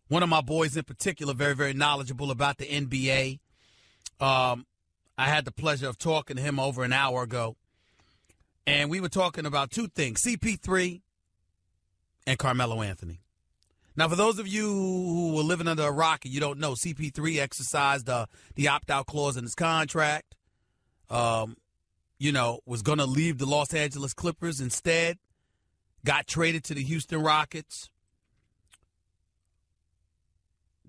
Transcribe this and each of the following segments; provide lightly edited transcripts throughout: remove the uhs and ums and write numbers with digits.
One of my boys in particular, very, very knowledgeable about the NBA. I had the pleasure of talking to him over an hour ago. And we were talking about two things, CP3 and Carmelo Anthony. Now, for those of you who were living under a rock and you don't know, CP3 exercised the opt-out clause in his contract. Was going to leave the Los Angeles Clippers instead. Got traded to the Houston Rockets.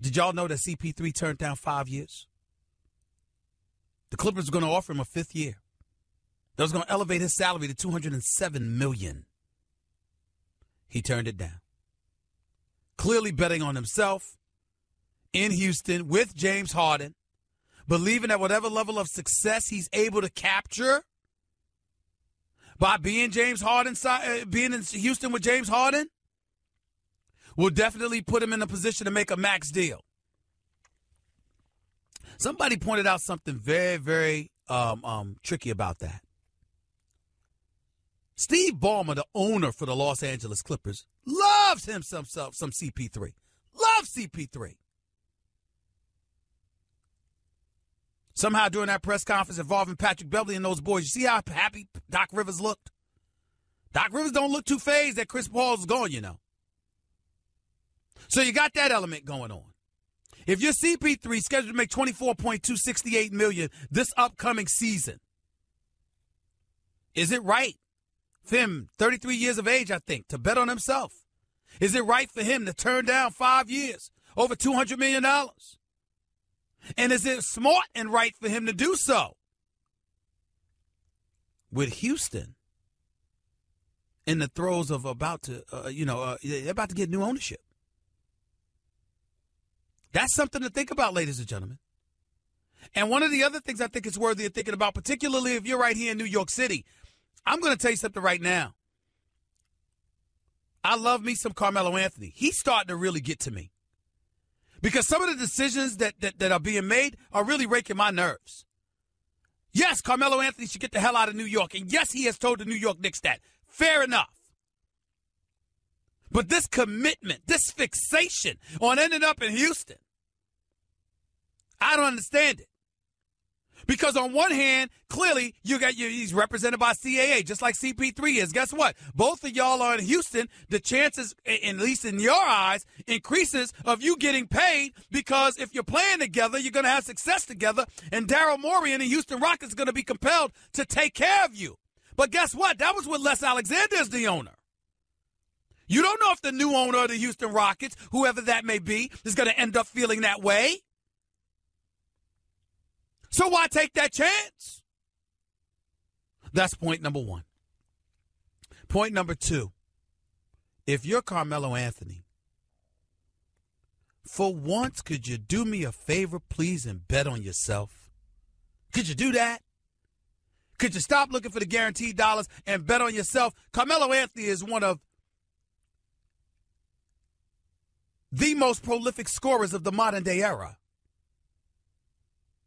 Did y'all know that CP3 turned down 5 years? The Clippers were going to offer him a fifth year. That was going to elevate his salary to $207 million. He turned it down. Clearly betting on himself in Houston with James Harden, believing that whatever level of success he's able to capture by being being in Houston with James Harden will definitely put him in a position to make a max deal. Somebody pointed out something very, very tricky about that. Steve Ballmer, the owner for the Los Angeles Clippers, loves himself some CP3. Loves CP3. Somehow during that press conference involving Patrick Beverley and those boys, you see how happy Doc Rivers looked? Doc Rivers don't look too fazed that Chris Paul's gone, you know. So you got that element going on. If you're CP3 scheduled to make $24.268 million this upcoming season, is it right for him, 33 years of age, I think, to bet on himself? Is it right for him to turn down 5 years, over $200 million? And is it smart and right for him to do so with Houston in the throes of about to get new ownership? That's something to think about, ladies and gentlemen. And one of the other things I think is worthy of thinking about, particularly if you're right here in New York City, I'm going to tell you something right now. I love me some Carmelo Anthony. He's starting to really get to me. Because some of the decisions that are being made are really raking my nerves. Yes, Carmelo Anthony should get the hell out of New York. And yes, he has told the New York Knicks that. Fair enough. But this commitment, this fixation on ending up in Houston, I don't understand it. Because on one hand, clearly, he's represented by CAA, just like CP3 is. Guess what? Both of y'all are in Houston. The chances, at least in your eyes, increases of you getting paid because if you're playing together, you're going to have success together, and Daryl Morey and the Houston Rockets are going to be compelled to take care of you. But guess what? That was with Les Alexander as the owner. You don't know if the new owner of the Houston Rockets, whoever that may be, is going to end up feeling that way. So why take that chance? That's point number one. Point number two, if you're Carmelo Anthony, for once, could you do me a favor, please, and bet on yourself? Could you do that? Could you stop looking for the guaranteed dollars and bet on yourself? Carmelo Anthony is one of the most prolific scorers of the modern day era.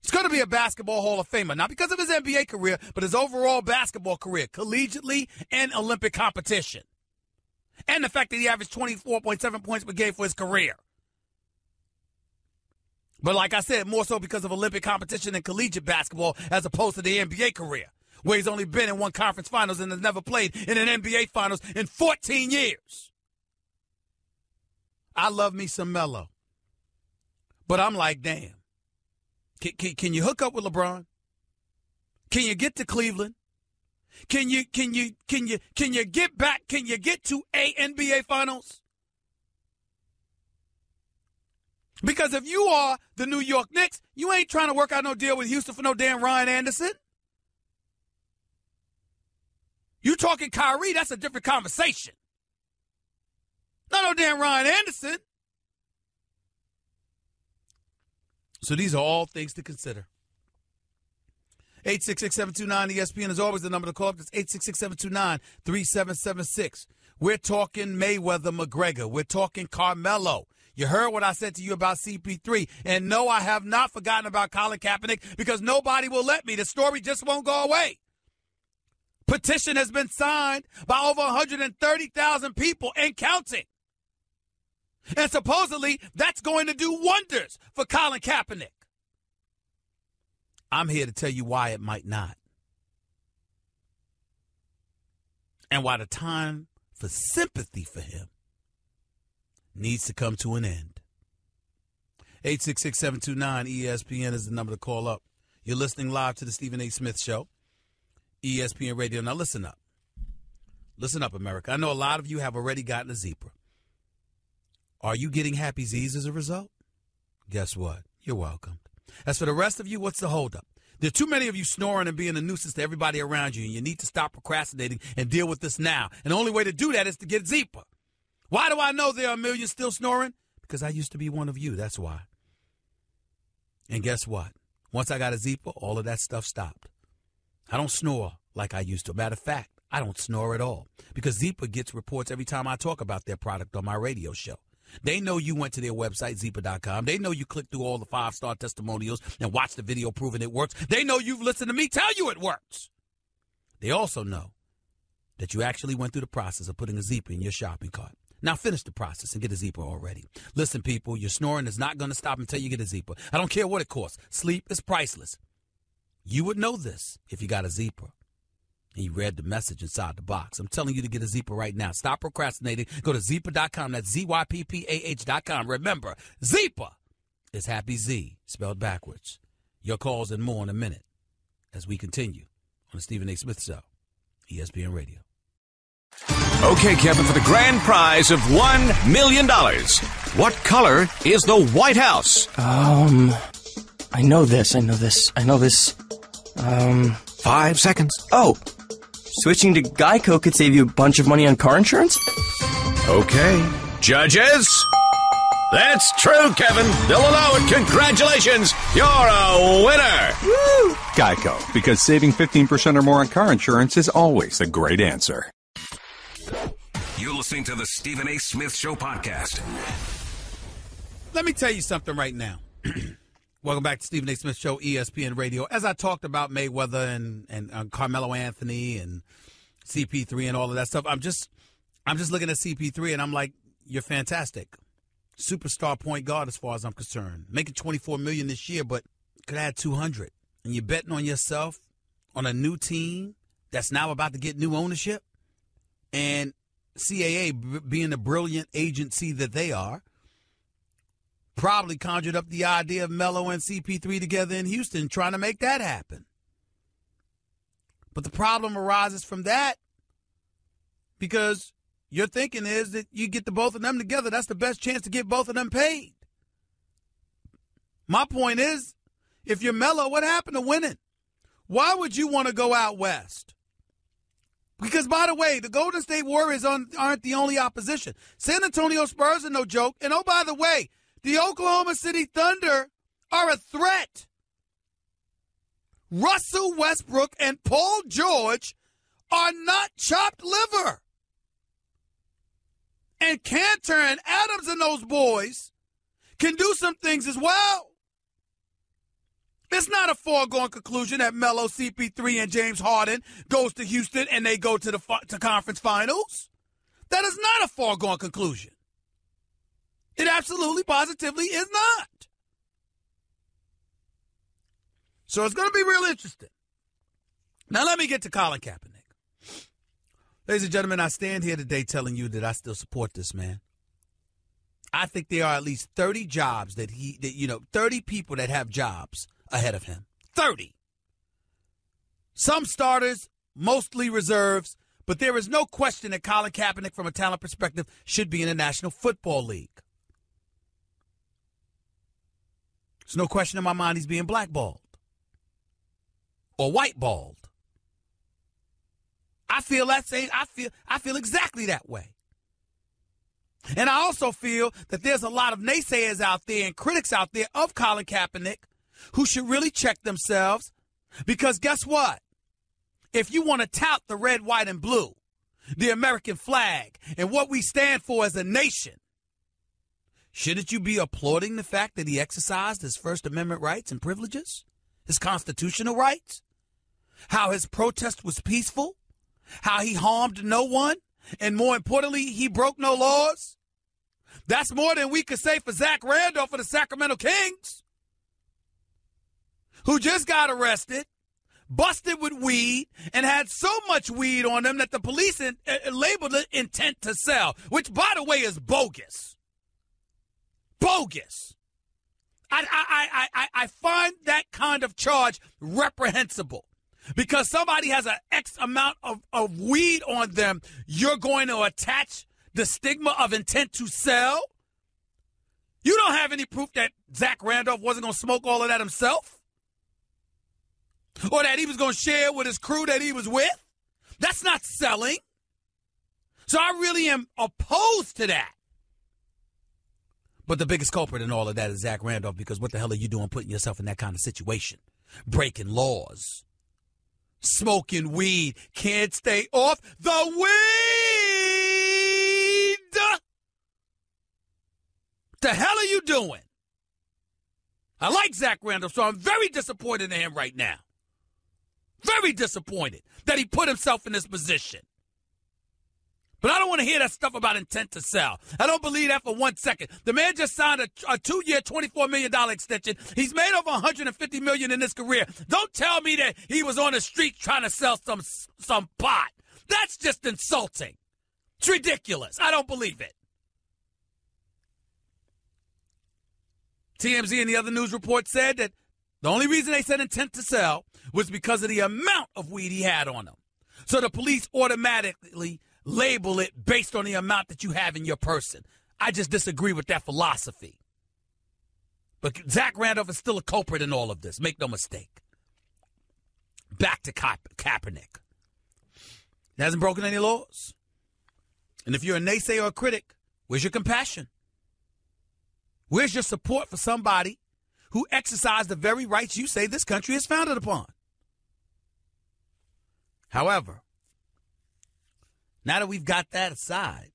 He's going to be a basketball Hall of Famer, not because of his NBA career, but his overall basketball career, collegiately and Olympic competition. And the fact that he averaged 24.7 points per game for his career. But like I said, more so because of Olympic competition and collegiate basketball as opposed to the NBA career, where he's only been in one conference finals and has never played in an NBA finals in 14 years. I love me some Melo. But I'm like, damn. Can you hook up with LeBron? Can you get to Cleveland? Can you get back? Can you get to a NBA Finals? Because if you are the New York Knicks, you ain't trying to work out no deal with Houston for no damn Ryan Anderson. You talking Kyrie, that's a different conversation. Not no damn Ryan Anderson. So these are all things to consider. 866-729-ESPN is always the number to call up. That's 866-729-3776. We're talking Mayweather McGregor. We're talking Carmelo. You heard what I said to you about CP3. And no, I have not forgotten about Colin Kaepernick because nobody will let me. The story just won't go away. Petition has been signed by over 130,000 people and counting. And supposedly that's going to do wonders for Colin Kaepernick. I'm here to tell you why it might not. And why the time for sympathy for him needs to come to an end. 866-729-ESPN is the number to call up. You're listening live to the Stephen A. Smith Show, ESPN Radio. Now listen up. Listen up, America. I know a lot of you have already gotten a zebra. Are you getting happy Z's as a result? Guess what? You're welcome. As for the rest of you, what's the holdup? There are too many of you snoring and being a nuisance to everybody around you, and you need to stop procrastinating and deal with this now. And the only way to do that is to get Zepa. Why do I know there are millions still snoring? Because I used to be one of you. That's why. And guess what? Once I got a Zepa, all of that stuff stopped. I don't snore like I used to. Matter of fact, I don't snore at all. Because Zepa gets reports every time I talk about their product on my radio show. They know you went to their website, Zepa.com. They know you clicked through all the 5-star testimonials and watched the video proving it works. They know you've listened to me tell you it works. They also know that you actually went through the process of putting a Zepa in your shopping cart. Now finish the process and get a Zepa already. Listen, people, your snoring is not going to stop until you get a Zepa. I don't care what it costs. Sleep is priceless. You would know this if you got a Zepa and you read the message inside the box. I'm telling you to get a Zepa right now. Stop procrastinating. Go to Zepa.com. That's ZYPPAH.com. Remember, Zepa is Happy Z, spelled backwards. Your calls and more in a minute as we continue on the Stephen A. Smith Show, ESPN Radio. Okay, Kevin, for the grand prize of $1 million, what color is the White House? I know this. 5 seconds. Oh, switching to Geico could save you a bunch of money on car insurance? Okay. Judges? That's true, Kevin. They'll allow it. Congratulations. You're a winner. Woo! Geico, because saving 15% or more on car insurance is always a great answer. You're listening to the Stephen A. Smith Show podcast. Let me tell you something right now. Welcome back to Stephen A. Smith Show, ESPN Radio. As I talked about Mayweather and Carmelo Anthony and CP3 and all of that stuff, I'm just looking at CP3 and I'm like, you're fantastic. Superstar point guard as far as I'm concerned. Making $24 million this year, but could add 200. And you're betting on yourself on a new team that's now about to get new ownership. And CAA, being the brilliant agency that they are, probably conjured up the idea of Melo and CP3 together in Houston, trying to make that happen. But the problem arises from that because your thinking is that you get the both of them together, that's the best chance to get both of them paid. My point is, if you're Melo, what happened to winning? Why would you want to go out west? Because, by the way, the Golden State Warriors aren't the only opposition. San Antonio Spurs are no joke. And, oh, by the way, the Oklahoma City Thunder are a threat. Russell Westbrook and Paul George are not chopped liver. And Cantor and Adams and those boys can do some things as well. It's not a foregone conclusion that Melo, CP3, and James Harden goes to Houston and they go to the conference finals. That is not a foregone conclusion. It absolutely, positively is not. So it's going to be real interesting. Now let me get to Colin Kaepernick. Ladies and gentlemen, I stand here today telling you that I still support this man. I think there are at least 30 jobs 30 people that have jobs ahead of him. 30. Some starters, mostly reserves, but there is no question that Colin Kaepernick, from a talent perspective, should be in the National Football League. There's no question in my mind he's being blackballed or whiteballed. I feel exactly that way. And I also feel that there's a lot of naysayers out there and critics out there of Colin Kaepernick who should really check themselves, because guess what? If you want to tout the red, white, and blue, the American flag, and what we stand for as a nation, shouldn't you be applauding the fact that he exercised his First Amendment rights and privileges, his constitutional rights, how his protest was peaceful, how he harmed no one, and more importantly, he broke no laws? That's more than we could say for Zach Randolph for the Sacramento Kings, who just got arrested, busted with weed, and had so much weed on them that the police labeled it intent to sell, which, by the way, is bogus. Bogus. I find that kind of charge reprehensible. Because somebody has an X amount of weed on them, you're going to attach the stigma of intent to sell? You don't have any proof that Zach Randolph wasn't going to smoke all of that himself? Or that he was going to share with his crew that he was with? That's not selling. So I really am opposed to that. But the biggest culprit in all of that is Zach Randolph, because what the hell are you doing putting yourself in that kind of situation? Breaking laws. Smoking weed. Can't stay off the weed. The hell are you doing? I like Zach Randolph, so I'm very disappointed in him right now. Very disappointed that he put himself in this position. But I don't want to hear that stuff about intent to sell. I don't believe that for 1 second. The man just signed a 2-year, $24 million extension. He's made over $150 million in his career. Don't tell me that he was on the street trying to sell some pot. That's just insulting. It's ridiculous. I don't believe it. TMZ and the other news reports said that the only reason they said intent to sell was because of the amount of weed he had on him. So the police automatically label it based on the amount that you have in your person. I just disagree with that philosophy. But Zach Randolph is still a culprit in all of this. Make no mistake. Back to Kaepernick. He hasn't broken any laws. And if you're a naysayer or a critic, where's your compassion? Where's your support for somebody who exercised the very rights you say this country is founded upon? However, now that we've got that aside,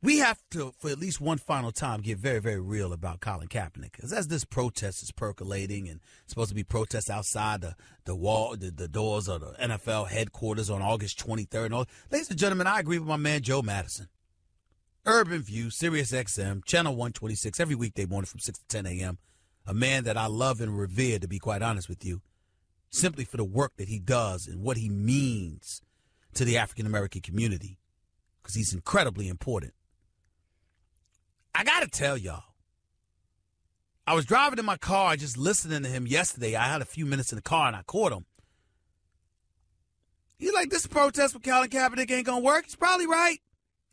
we have to, for at least one final time, get very, very real about Colin Kaepernick. Because as this protest is percolating and supposed to be protests outside the doors of the NFL headquarters on August 23rd. And all, ladies and gentlemen, I agree with my man Joe Madison. Urban View, Sirius XM, Channel 126, every weekday morning from 6 to 10 a.m. A man that I love and revere, to be quite honest with you, simply for the work that he does and what he means to the African-American community, because he's incredibly important. I got to tell y'all, I was driving in my car just listening to him yesterday. I had a few minutes in the car and I caught him. He's like, this protest with Colin Kaepernick ain't going to work. He's probably right.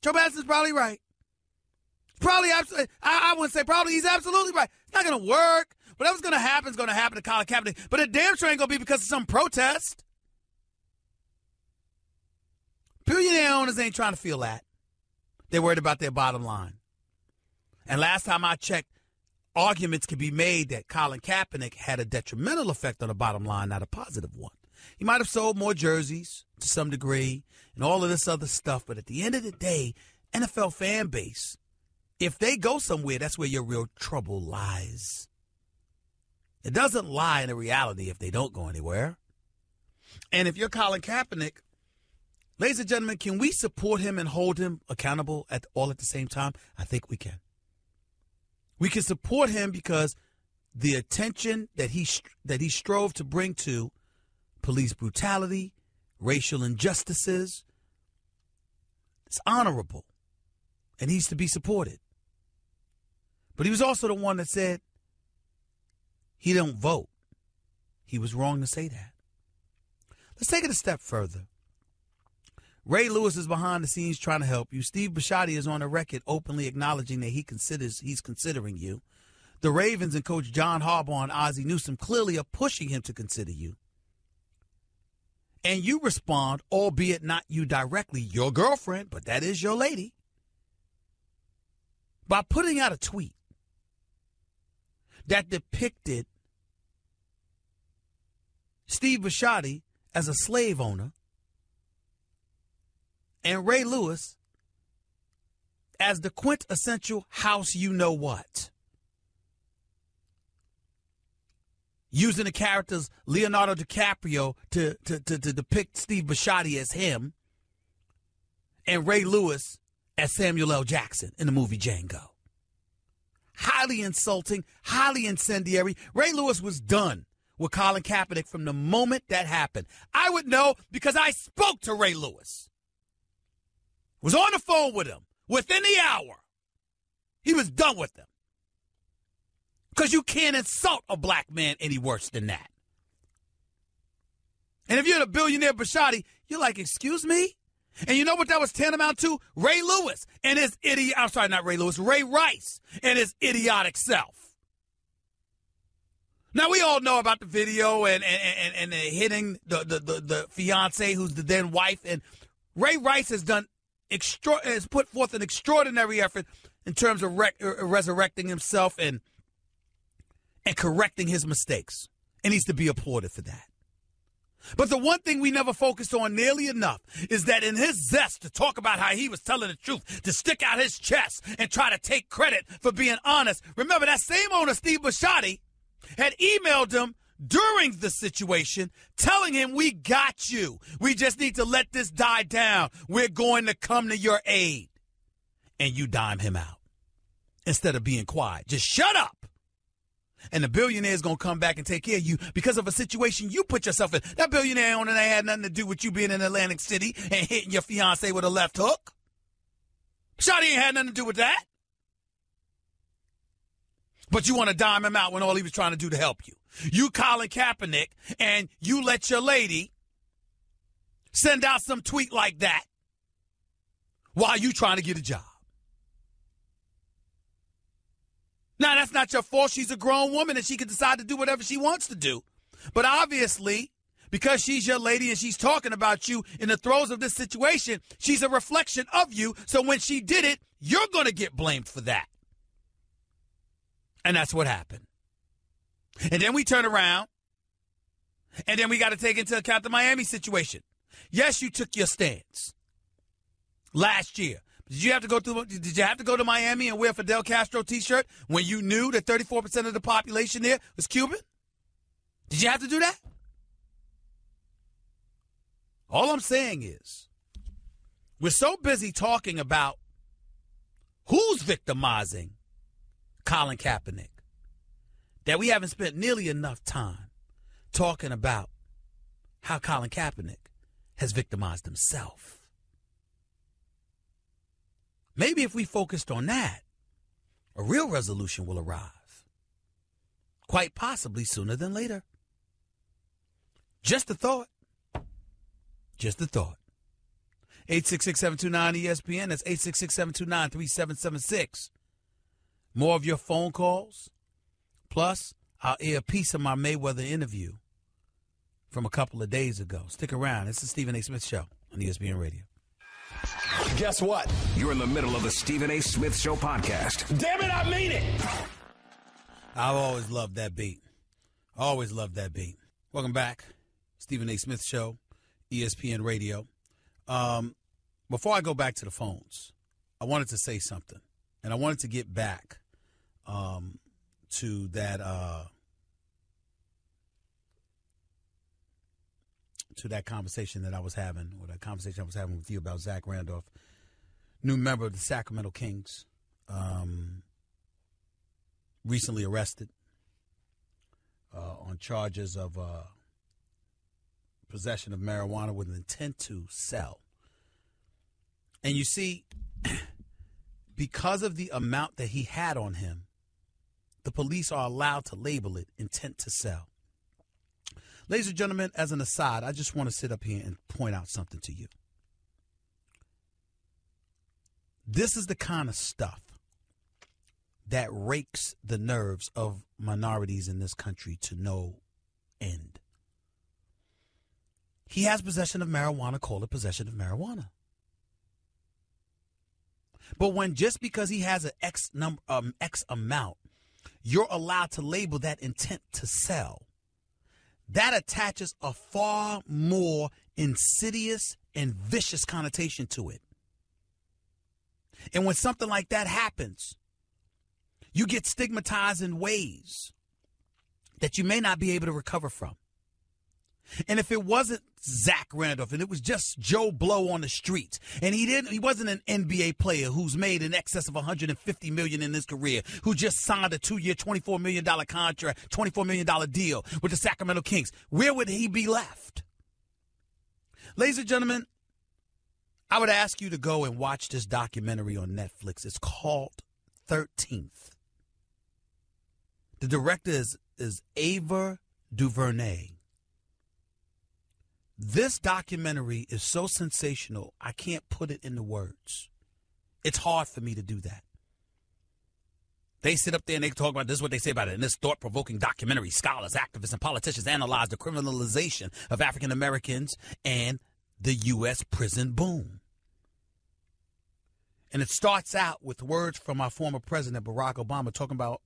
Joe Madison's probably right. Probably, absolutely. I wouldn't say probably. He's absolutely right. It's not going to work. Whatever's going to happen is going to happen to Colin Kaepernick. But it damn sure ain't going to be because of some protest. Billionaire owners ain't trying to feel that. They're worried about their bottom line. And last time I checked, arguments could be made that Colin Kaepernick had a detrimental effect on the bottom line, not a positive one. He might have sold more jerseys to some degree and all of this other stuff. But at the end of the day, NFL fan base, if they go somewhere, that's where your real trouble lies. It doesn't lie in the reality if they don't go anywhere. And if you're Colin Kaepernick, ladies and gentlemen, can we support him and hold him accountable all at the same time? I think we can. We can support him because the attention that he strove to bring to police brutality, racial injustices, it's honorable, and he's to be supported. But he was also the one that said he don't vote. He was wrong to say that. Let's take it a step further. Ray Lewis is behind the scenes trying to help you. Steve Bisciotti is on the record openly acknowledging that he's considering you. The Ravens and Coach John Harbaugh and Ozzie Newsome clearly are pushing him to consider you. And you respond, albeit not you directly, your girlfriend, but that is your lady, by putting out a tweet that depicted Steve Bisciotti as a slave owner and Ray Lewis as the quintessential house you-know-what. Using the characters Leonardo DiCaprio to depict Steve Bisciotti as him and Ray Lewis as Samuel L. Jackson in the movie Django. Highly insulting, highly incendiary. Ray Lewis was done with Colin Kaepernick from the moment that happened. I would know because I spoke to Ray Lewis. Was on the phone with him within the hour. He was done with them. Because you can't insult a black man any worse than that. And if you're the billionaire Bashotti, you're like, excuse me? And you know what that was tantamount to? Ray Lewis and his Ray Rice and his idiotic self. Now, we all know about the video and hitting the fiance who's the then wife. And Ray Rice has put forth an extraordinary effort in terms of resurrecting himself and correcting his mistakes. And he's to be applauded for that. But the one thing we never focused on nearly enough is that in his zest to talk about how he was telling the truth, to stick out his chest and try to take credit for being honest. Remember, that same owner, Steve Bashotti, had emailed him during the situation telling him, we got you. We just need to let this die down. We're going to come to your aid. And you dime him out instead of being quiet. Just shut up. And the billionaire is going to come back and take care of you because of a situation you put yourself in. That billionaire owner ain't had nothing to do with you being in Atlantic City and hitting your fiance with a left hook. Shotty ain't had nothing to do with that. But you want to dime him out when all he was trying to do to help you. You Colin Kaepernick, and you let your lady send out some tweet like that while you trying to get a job. Now, that's not your fault. She's a grown woman and she can decide to do whatever she wants to do. But obviously, because she's your lady and she's talking about you in the throes of this situation, she's a reflection of you. So when she did it, you're going to get blamed for that. And that's what happened. And then we turn around and then we got to take into account the Miami situation. Yes, you took your stance last year. Did you have to go to Miami and wear a Fidel Castro T-shirt when you knew that 34% of the population there was Cuban? Did you have to do that? All I'm saying is we're so busy talking about who's victimizing Colin Kaepernick that we haven't spent nearly enough time talking about how Colin Kaepernick has victimized himself. Maybe if we focused on that, a real resolution will arrive. Quite possibly sooner than later. Just a thought. Just a thought. 866-729-ESPN. That's 866-729-3776. More of your phone calls. Plus, I'll air a piece of my Mayweather interview from a couple of days ago. Stick around. It's the Stephen A. Smith Show on ESPN Radio. Guess what? You're in the middle of the Stephen A. Smith Show podcast. Damn it, I mean it. I've always loved that beat. Always loved that beat. Welcome back. Stephen A. Smith Show, ESPN Radio. Before I go back to the phones, I wanted to say something. And I wanted to get back to that conversation that I was having, or that conversation I was having with you about Zach Randolph, new member of the Sacramento Kings, recently arrested on charges of possession of marijuana with an intent to sell. And you see, because of the amount that he had on him, the police are allowed to label it intent to sell. Ladies and gentlemen, as an aside, I just want to sit up here and point out something to you. This is the kind of stuff that rakes the nerves of minorities in this country to no end. He has possession of marijuana, call it possession of marijuana. But when just because he has an X amount, you're allowed to label that intent to sell, that attaches a far more insidious and vicious connotation to it. And when something like that happens, you get stigmatized in ways that you may not be able to recover from. And if it wasn't Zach Randolph, and it was just Joe Blow on the streets. And he wasn't an NBA player who's made in excess of $150 million in his career, who just signed a 2-year, $24 million contract, $24 million deal with the Sacramento Kings. Where would he be left? Ladies and gentlemen, I would ask you to go and watch this documentary on Netflix. It's called 13th. The director is Ava DuVernay. This documentary is so sensational, I can't put it into words. It's hard for me to do that. They sit up there and they talk about this, is what they say about it. In this thought-provoking documentary, scholars, activists, and politicians analyze the criminalization of African Americans and the U.S. prison boom. And it starts out with words from our former president, Barack Obama, talking about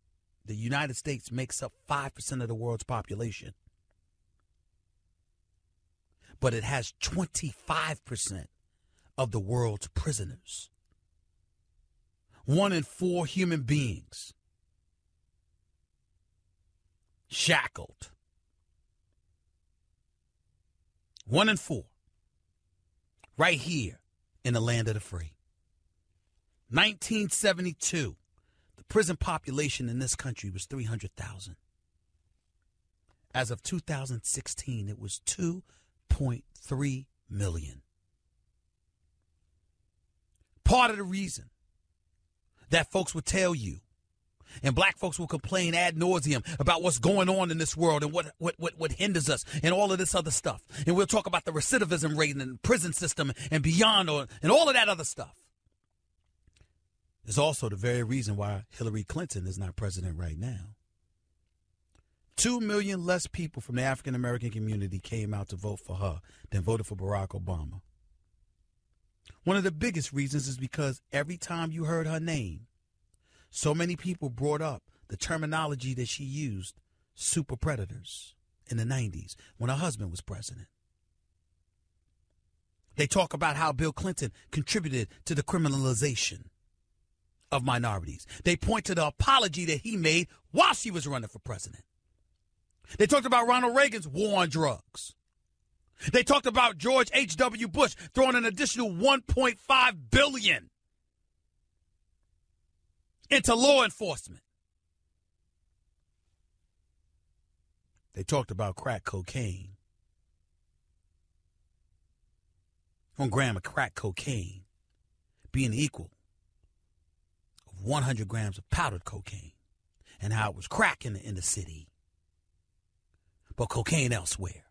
the United States makes up 5% of the world's population. But it has 25% of the world's prisoners. 1 in 4 human beings shackled. 1 in 4. Right here in the land of the free. 1972, the prison population in this country was 300,000. As of 2016, it was 2.3 million. Part of the reason that folks would tell you, and black folks will complain ad nauseum about what's going on in this world and what hinders us and all of this other stuff. And we'll talk about the recidivism rate and the prison system and beyond and all of that other stuff. It's also the very reason why Hillary Clinton is not president right now. 2 million less people from the African American community came out to vote for her than voted for Barack Obama. One of the biggest reasons is because every time you heard her name, so many people brought up the terminology that she used, super predators, in the 90s when her husband was president. They talk about how Bill Clinton contributed to the criminalization of minorities. They point to the apology that he made while she was running for president. They talked about Ronald Reagan's war on drugs. They talked about George H.W. Bush throwing an additional $1.5 billion into law enforcement. They talked about crack cocaine. 1 gram of crack cocaine being equal of 100 grams of powdered cocaine, and how it was crack in the city, but cocaine elsewhere.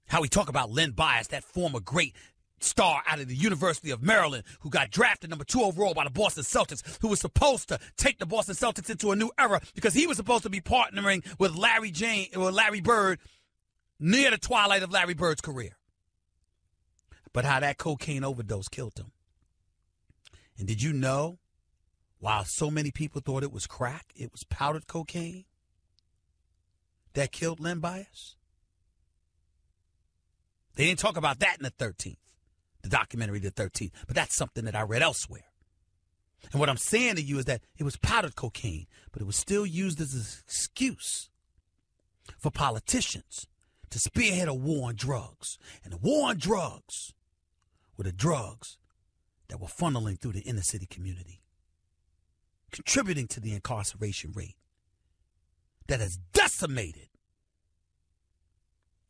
How we talk about Len Bias, that former great star out of the University of Maryland who got drafted number 2 overall by the Boston Celtics, who was supposed to take the Boston Celtics into a new era because he was supposed to be partnering with Larry Bird near the twilight of Larry Bird's career. But how that cocaine overdose killed him. And did you know, while so many people thought it was crack, it was powdered cocaine that killed Len Bias? They didn't talk about that in the 13th, the documentary The 13th, but that's something that I read elsewhere. And what I'm saying to you is that it was powdered cocaine, but it was still used as an excuse for politicians to spearhead a war on drugs. And the war on drugs were the drugs that were funneling through the inner city community, contributing to the incarceration rate that has decimated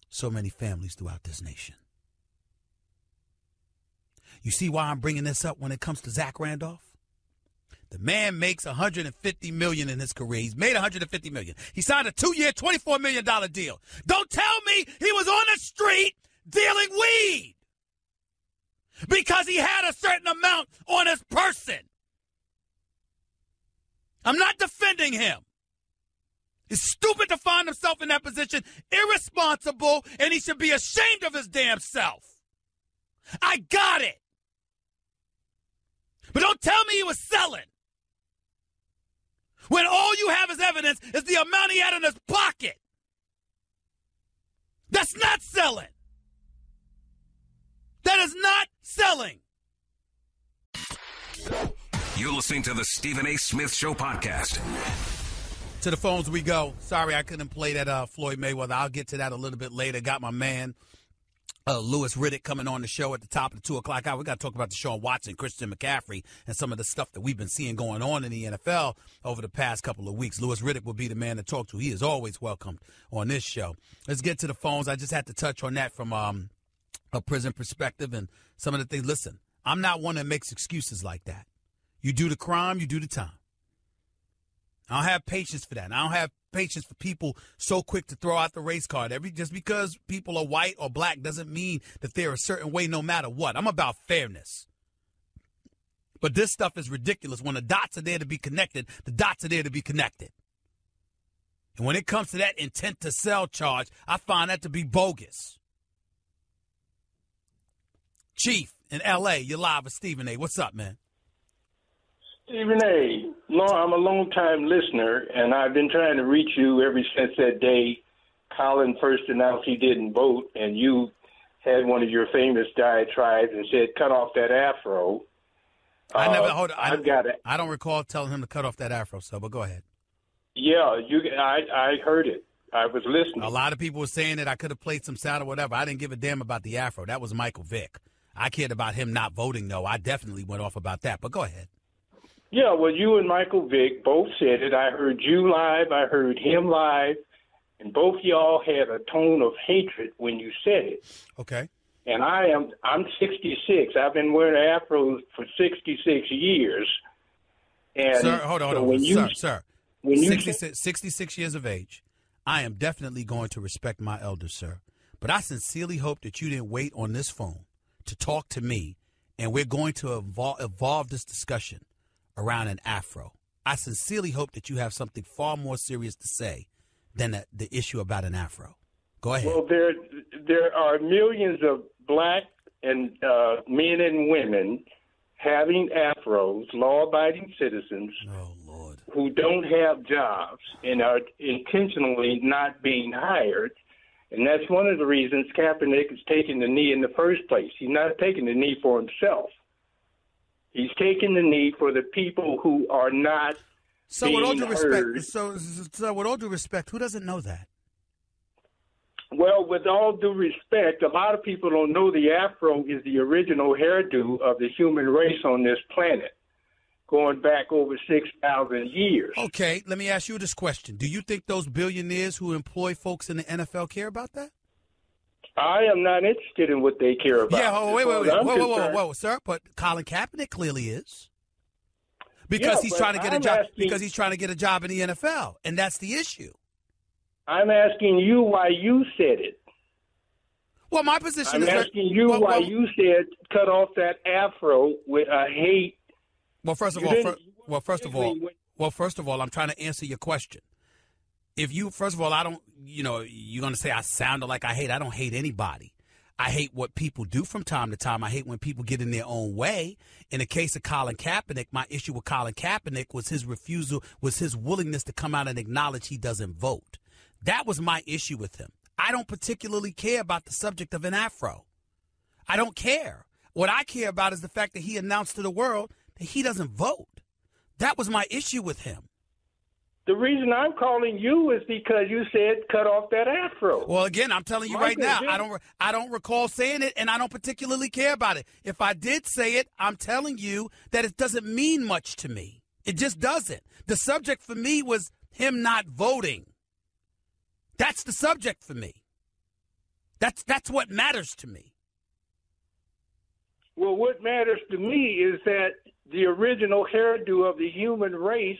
so many families throughout this nation. You see why I'm bringing this up when it comes to Zach Randolph? The man makes $150 million in his career. He's made $150 million. He signed a 2-year, $24 million deal. Don't tell me he was on the street dealing weed because he had a certain amount on his person. I'm not defending him. He's stupid to find himself in that position, irresponsible, and he should be ashamed of his damn self. I got it. But don't tell me he was selling when all you have as evidence is the amount he had in his pocket. That's not selling. That is not selling. You're listening to the Stephen A. Smith Show podcast. To the phones we go. Sorry I couldn't play that Floyd Mayweather. I'll get to that a little bit later. Got my man Louis Riddick coming on the show at the top of the 2 o'clock hour. We got to talk about Deshaun Watson, Christian McCaffrey, and some of the stuff that we've been seeing going on in the NFL over the past couple of weeks. Louis Riddick will be the man to talk to. He is always welcomed on this show. Let's get to the phones. I just had to touch on that from a prison perspective and some of the things. Listen, I'm not one that makes excuses like that. You do the crime, you do the time. I don't have patience for that. I don't have patience for people so quick to throw out the race card. Just because people are white or black doesn't mean that they're a certain way no matter what. I'm about fairness. But this stuff is ridiculous. When the dots are there to be connected, the dots are there to be connected. And when it comes to that intent to sell charge, I find that to be bogus. Chief in L.A., you're live with Stephen A. What's up, man? Stephen A., no, I'm a long-time listener, and I've been trying to reach you ever since that day Colin first announced he didn't vote, and you had one of your famous diatribes and said, cut off that afro. I don't recall telling him to cut off that afro, but go ahead. Yeah, I heard it. I was listening. A lot of people were saying that I could have played some sound or whatever. I didn't give a damn about the afro. That was Michael Vick. I cared about him not voting, though. I definitely went off about that, but go ahead. Yeah, well, you and Michael Vick both said it. I heard you live. I heard him live. And both y'all had a tone of hatred when you said it. Okay. And I'm 66. I've been wearing afros for 66 years. And sir, hold on. Sir. When 66 years of age, I am definitely going to respect my elders, sir. But I sincerely hope that you didn't wait on this phone to talk to me, and we're going to evolve this discussion around an afro. I sincerely hope that you have something far more serious to say than the issue about an afro. Go ahead. Well, there are millions of black and men and women having afros, law-abiding citizens, who don't have jobs and are intentionally not being hired. And that's one of the reasons Kaepernick is taking the knee in the first place. He's not taking the knee for himself. He's taking the knee for the people who are not being with all due heard. respect, so with all due respect, who doesn't know that? Well, with all due respect, a lot of people don't know the afro is the original hairdo of the human race on this planet, going back over 6,000 years. Okay, let me ask you this question. Do you think those billionaires who employ folks in the NFL care about that? I am not interested in what they care about. Yeah, whoa, sir. But Colin Kaepernick clearly is, because he's trying to get a job. Because he's trying to get a job in the NFL, and that's the issue. I'm asking you why you said it. Well, my position is. I'm asking you why you said cut off that afro with a hate. Well, first of all, I'm trying to answer your question. If you, first of all, I don't, you're going to say I sounded like I hate. I don't hate anybody. I hate what people do from time to time. I hate when people get in their own way. In the case of Colin Kaepernick, my issue with Colin Kaepernick was his refusal, was his willingness to come out and acknowledge he doesn't vote. That was my issue with him. I don't particularly care about the subject of an afro. I don't care. What I care about is the fact that he announced to the world that he doesn't vote. That was my issue with him. The reason I'm calling you is because you said cut off that afro. Well, again, I'm telling you right now, I don't recall saying it, and I don't particularly care about it. If I did say it, I'm telling you that it doesn't mean much to me. It just doesn't. The subject for me was him not voting. That's the subject for me. That's what matters to me. Well, what matters to me is that the original hairdo of the human race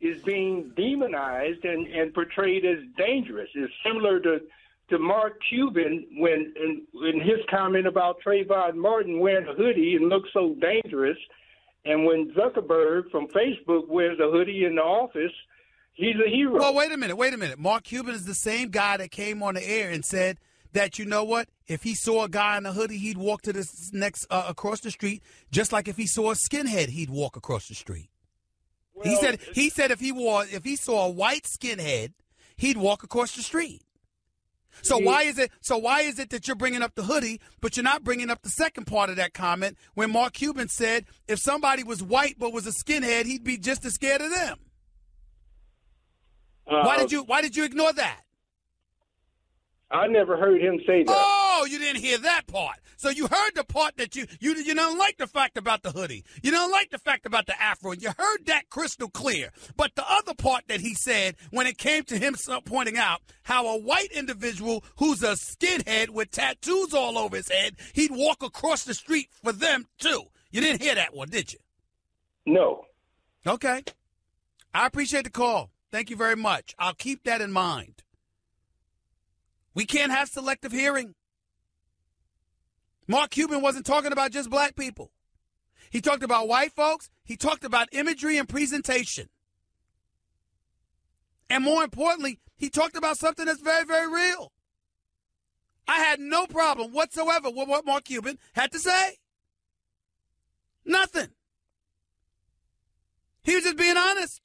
is being demonized and portrayed as dangerous. It's similar to Mark Cuban when in his comment about Trayvon Martin wearing a hoodie and looks so dangerous, and when Zuckerberg from Facebook wears a hoodie in the office, he's a hero. Well, wait a minute. Mark Cuban is the same guy that came on the air and said that, you know what, if he saw a guy in a hoodie, he'd walk to the next across the street, just like if he saw a skinhead, he'd walk across the street. Well, he said if he saw a white skinhead, he'd walk across the street. So why is it that you're bringing up the hoodie, but you're not bringing up the second part of that comment when Mark Cuban said if somebody was white but was a skinhead, he'd be just as scared of them? Why did you ignore that? I never heard him say that. Oh, you didn't hear that part. So you heard the part that you don't like the fact about the hoodie. You don't like the fact about the afro. You heard that crystal clear. But the other part that he said when it came to him pointing out how a white individual who's a skinhead with tattoos all over his head, he'd walk across the street for them too. You didn't hear that one, did you? No. Okay. I appreciate the call. Thank you very much. I'll keep that in mind. We can't have selective hearing. Mark Cuban wasn't talking about just black people. He talked about white folks. He talked about imagery and presentation. And more importantly, he talked about something that's very, very real. I had no problem whatsoever with what Mark Cuban had to say. Nothing. He was just being honest.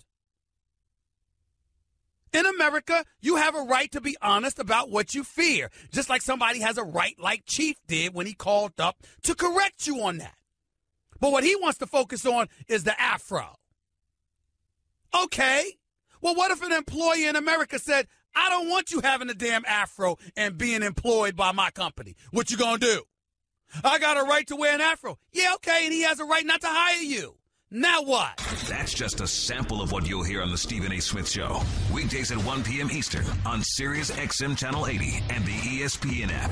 In America, you have a right to be honest about what you fear, just like somebody has a right like Chief did when he called up to correct you on that. But what he wants to focus on is the afro. Okay. Well, what if an employee in America said, I don't want you having a damn afro and being employed by my company? What you gonna do? I got a right to wear an afro. Yeah, okay, and he has a right not to hire you. Now what? That's just a sample of what you'll hear on the Stephen A. Smith Show. Weekdays at 1 p.m. Eastern on Sirius XM Channel 80 and the ESPN app.